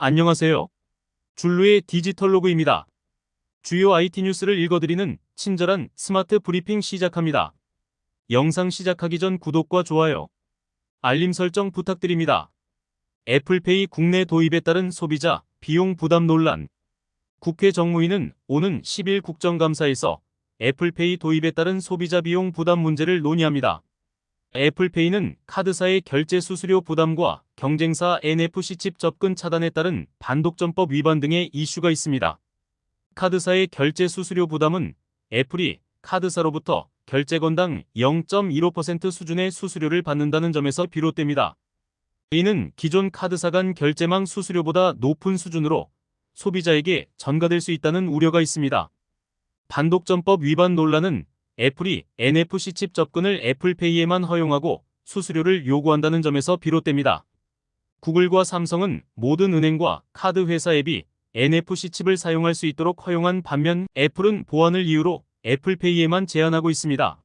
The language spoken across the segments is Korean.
안녕하세요. 줄루의 디지털로그입니다. 주요 IT 뉴스를 읽어드리는 친절한 스마트 브리핑 시작합니다. 영상 시작하기 전 구독과 좋아요, 알림 설정 부탁드립니다. 애플페이 국내 도입에 따른 소비자 비용 부담 논란. 국회 정무위는 오는 10일 국정감사에서 애플페이 도입에 따른 소비자 비용 부담 문제를 논의합니다. 애플페이는 카드사의 결제 수수료 부담과 경쟁사 NFC 칩 접근 차단에 따른 반독점법 위반 등의 이슈가 있습니다. 카드사의 결제 수수료 부담은 애플이 카드사로부터 결제 건당 0.15% 수준의 수수료를 받는다는 점에서 비롯됩니다. 이는 기존 카드사 간 결제망 수수료보다 높은 수준으로 소비자에게 전가될 수 있다는 우려가 있습니다. 반독점법 위반 논란은 애플이 NFC 칩 접근을 애플페이에만 허용하고 수수료를 요구한다는 점에서 비롯됩니다. 구글과 삼성은 모든 은행과 카드 회사 앱이 NFC 칩을 사용할 수 있도록 허용한 반면 애플은 보안을 이유로 애플페이에만 제한하고 있습니다.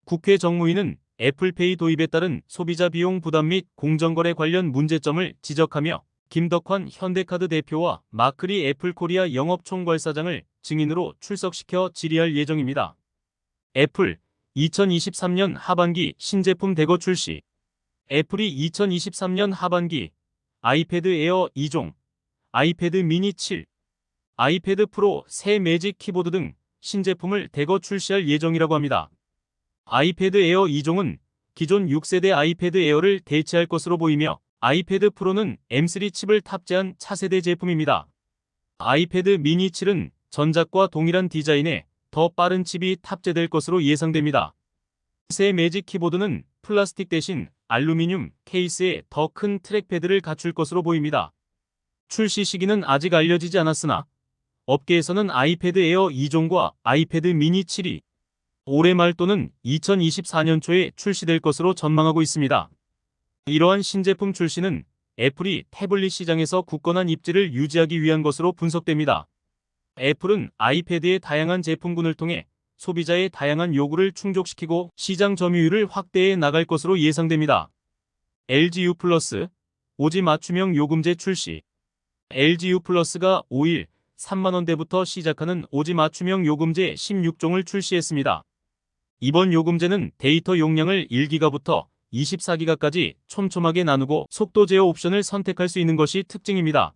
국회 정무위는 애플페이 도입에 따른 소비자 비용 부담 및 공정거래 관련 문제점을 지적하며 김덕환 현대카드 대표와 마크리 애플코리아 영업총괄사장을 증인으로 출석시켜 질의할 예정입니다. 애플 2023년 하반기 신제품 대거 출시. 애플이 2023년 하반기 아이패드 에어 2종, 아이패드 미니 7, 아이패드 프로 새 매직 키보드 등 신제품을 대거 출시할 예정이라고 합니다. 아이패드 에어 2종은 기존 6세대 아이패드 에어를 대체할 것으로 보이며 아이패드 프로는 M3 칩을 탑재한 차세대 제품입니다. 아이패드 미니 7은 전작과 동일한 디자인에 더 빠른 칩이 탑재될 것으로 예상됩니다. 새 매직 키보드는 플라스틱 대신 알루미늄 케이스에 더 큰 트랙패드를 갖출 것으로 보입니다. 출시 시기는 아직 알려지지 않았으나 업계에서는 아이패드 에어 2종과 아이패드 미니 7이 올해 말 또는 2024년 초에 출시될 것으로 전망하고 있습니다. 이러한 신제품 출시는 애플이 태블릿 시장에서 굳건한 입지를 유지하기 위한 것으로 분석됩니다. 애플은 아이패드의 다양한 제품군을 통해 소비자의 다양한 요구를 충족시키고 시장 점유율을 확대해 나갈 것으로 예상됩니다. LG U 플러스 오지 맞춤형 요금제 출시. LG U 플러스가 5일 3만원대부터 시작하는 오지 맞춤형 요금제 16종을 출시했습니다. 이번 요금제는 데이터 용량을 1기가부터 24기가까지 촘촘하게 나누고 속도 제어 옵션을 선택할 수 있는 것이 특징입니다.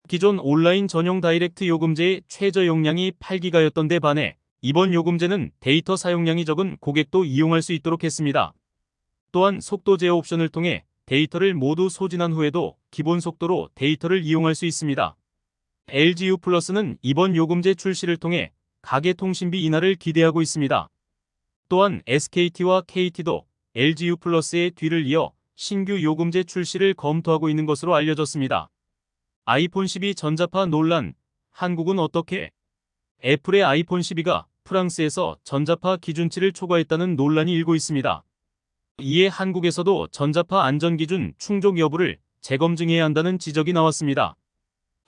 기존 온라인 전용 다이렉트 요금제의 최저 용량이 8기가였던 데 반해 이번 요금제는 데이터 사용량이 적은 고객도 이용할 수 있도록 했습니다. 또한 속도 제어 옵션을 통해 데이터를 모두 소진한 후에도 기본 속도로 데이터를 이용할 수 있습니다. LG U 플러스는 이번 요금제 출시를 통해 가계 통신비 인하를 기대하고 있습니다. 또한 SKT와 KT도 LG U 플러스의 뒤를 이어 신규 요금제 출시를 검토하고 있는 것으로 알려졌습니다. 아이폰 12 전자파 논란. 한국은 어떻게? 애플의 아이폰 12가 프랑스에서 전자파 기준치를 초과했다는 논란이 일고 있습니다. 이에 한국에서도 전자파 안전기준 충족 여부를 재검증해야 한다는 지적이 나왔습니다.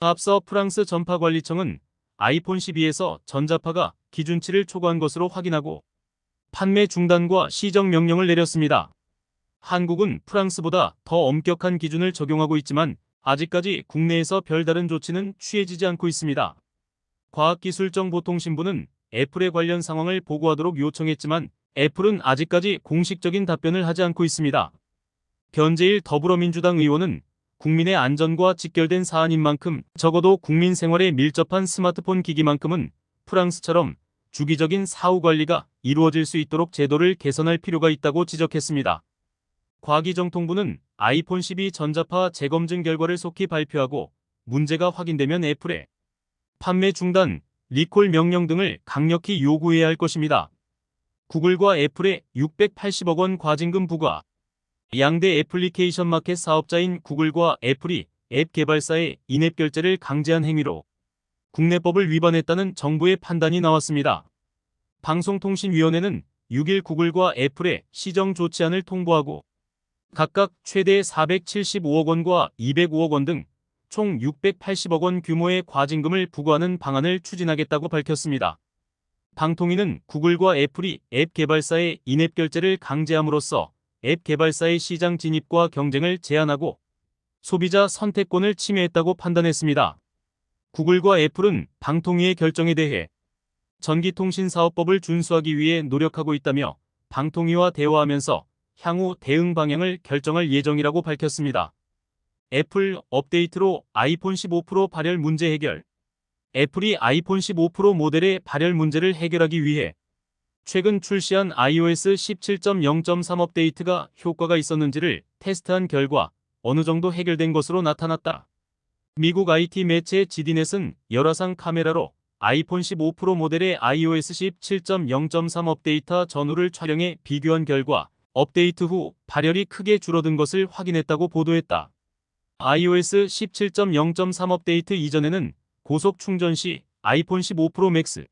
앞서 프랑스 전파관리청은 아이폰 12에서 전자파가 기준치를 초과한 것으로 확인하고 판매 중단과 시정 명령을 내렸습니다. 한국은 프랑스보다 더 엄격한 기준을 적용하고 있지만 아직까지 국내에서 별다른 조치는 취해지지 않고 있습니다. 과학기술정보통신부는 애플의 관련 상황을 보고하도록 요청했지만 애플은 아직까지 공식적인 답변을 하지 않고 있습니다. 변재일 더불어민주당 의원은 국민의 안전과 직결된 사안인 만큼 적어도 국민 생활에 밀접한 스마트폰 기기만큼은 프랑스처럼 주기적인 사후 관리가 이루어질 수 있도록 제도를 개선할 필요가 있다고 지적했습니다. 과기정통부는 아이폰 12 전자파 재검증 결과를 속히 발표하고 문제가 확인되면 애플에 판매 중단, 리콜 명령 등을 강력히 요구해야 할 것입니다. 구글과 애플에 680억 원 과징금 부과. 양대 애플리케이션 마켓 사업자인 구글과 애플이 앱 개발사의 인앱 결제를 강제한 행위로 국내법을 위반했다는 정부의 판단이 나왔습니다. 방송통신위원회는 6일 구글과 애플의 시정 조치안을 통보하고 각각 최대 475억 원과 205억 원 등 총 680억 원 규모의 과징금을 부과하는 방안을 추진하겠다고 밝혔습니다. 방통위는 구글과 애플이 앱 개발사의 인앱 결제를 강제함으로써 앱 개발사의 시장 진입과 경쟁을 제한하고 소비자 선택권을 침해했다고 판단했습니다. 구글과 애플은 방통위의 결정에 대해 전기통신사업법을 준수하기 위해 노력하고 있다며 방통위와 대화하면서 향후 대응 방향을 결정할 예정이라고 밝혔습니다. 애플 업데이트로 아이폰 15 프로 발열 문제 해결. 애플이 아이폰 15 프로 모델의 발열 문제를 해결하기 위해 최근 출시한 iOS 17.0.3 업데이트가 효과가 있었는지를 테스트한 결과 어느 정도 해결된 것으로 나타났다. 미국 IT 매체 지디넷은 열화상 카메라로 아이폰 15 프로 모델의 iOS 17.0.3 업데이트 전후를 촬영해 비교한 결과 업데이트 후 발열이 크게 줄어든 것을 확인했다고 보도했다. iOS 17.0.3 업데이트 이전에는 고속 충전 시 아이폰 15 프로 맥스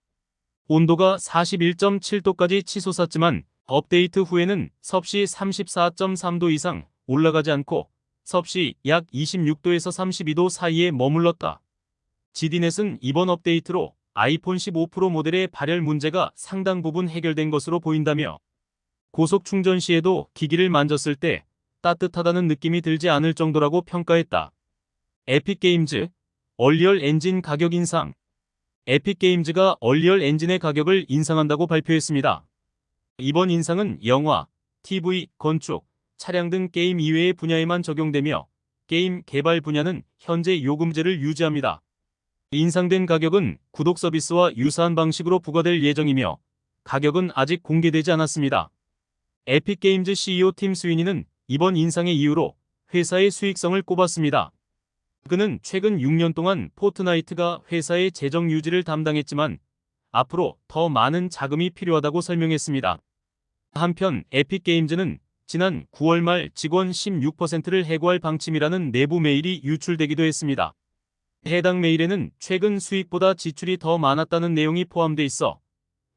온도가 41.7도까지 치솟았지만 업데이트 후에는 섭씨 34.3도 이상 올라가지 않고 섭씨 약 26도에서 32도 사이에 머물렀다. 지디넷은 이번 업데이트로 아이폰 15 프로 모델의 발열 문제가 상당 부분 해결된 것으로 보인다며 고속 충전 시에도 기기를 만졌을 때 따뜻하다는 느낌이 들지 않을 정도라고 평가했다. 에픽게임즈 얼리얼 엔진 가격 인상. 에픽게임즈가 얼리얼 엔진의 가격을 인상한다고 발표했습니다. 이번 인상은 영화, TV, 건축, 차량 등 게임 이외의 분야에만 적용되며 게임 개발 분야는 현재 요금제를 유지합니다. 인상된 가격은 구독 서비스와 유사한 방식으로 부과될 예정이며 가격은 아직 공개되지 않았습니다. 에픽게임즈 CEO 팀 스위니는 이번 인상의 이유로 회사의 수익성을 꼽았습니다. 그는 최근 6년 동안 포트나이트가 회사의 재정 유지를 담당했지만 앞으로 더 많은 자금이 필요하다고 설명했습니다. 한편 에픽게임즈는 지난 9월 말 직원 16%를 해고할 방침이라는 내부 메일이 유출되기도 했습니다. 해당 메일에는 최근 수익보다 지출이 더 많았다는 내용이 포함돼 있어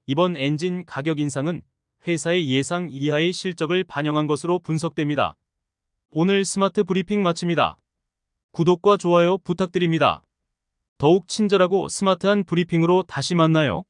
이번 엔진 가격 인상은 회사의 예상 이하의 실적을 반영한 것으로 분석됩니다. 오늘 스마트 브리핑 마칩니다. 구독과 좋아요 부탁드립니다. 더욱 친절하고 스마트한 브리핑으로 다시 만나요.